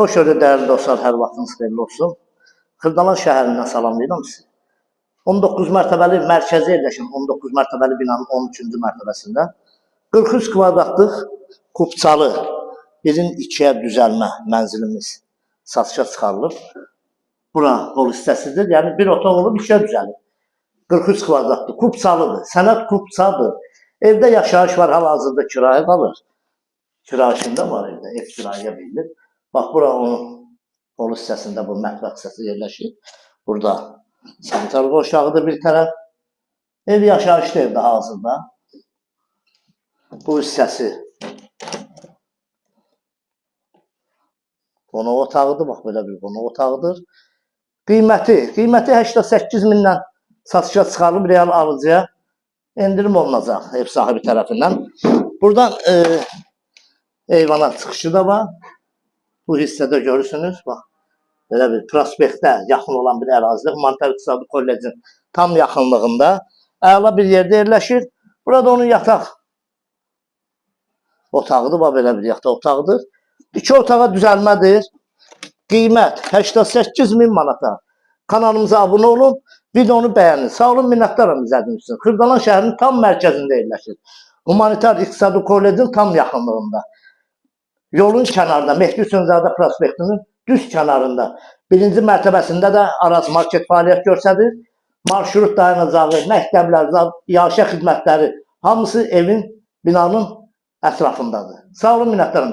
Hoş gördük değerli dostlar, hər vaxtınız xeyirli olsun. Xırdalan şəhərindən salamlayıram sizi. 19 mərtəbəli mərkəzi yerləşən 19 mərtəbəli binanın 13-cü mərtəbəsində 43 kvadratlıq Kupçalı birin ikiyə düzəlmə mənzilimiz satışa çıxarılıb. Bura qol hissəsidir, yəni bir otaq olub ikiyə düzəlir. 43 kvadratlı Kupçalıdır, sənət Kupçadır. Evdə yaşayış var, hal-hazırda kirayə qalır. Kirayəsində var evdə, ev kiraya verilir. Bax, bura onun qol hissəsində bu mətbəx hissəsi yerləşir. Burada sanitar qoşağıdır bir tərəf. Ev yaşayışlı evdə hazırda. Bu hissəsi qonaq otağıdır. Bax, belə bir qonaq otağıdır. Qiyməti 88 mindən satışa çıxarılıb real alıcıya endirim olunacaq ev sahibi tərəfindən. Buradan eyvana çıxışı da var. Bu hissədə görürsünüz, bax, belə bir prospektə yaxın olan bir ərazidə, Humanitar İqtisadi Kollecin tam yaxınlığında, əla bir yerdə yerləşir. Burada onun yataq otağıdır, bax, belə bir yataq otağıdır. 2 otağa düzəlmədir. Qiymət 88 min manata. Kanalımıza abunə olun, videonu bəyənin. Sağ olun, minnətdaram izlədiyiniz üçün. Xırdalan şəhərinin tam mərkəzində yerləşir. Humanitar İqtisadi Kollecin tam yaxınlığında. Yolun kənarında, Mehdi Hüseynzadə prospektinin düz kənarında. Birinci mərtəbəsində də Araz market fəaliyyət göstərir. Marşrut dayanacağı, məktəblər, yaşa xidmətləri hamısı evin, binanın ətrafındadır. Sağ olun, minnətdaram.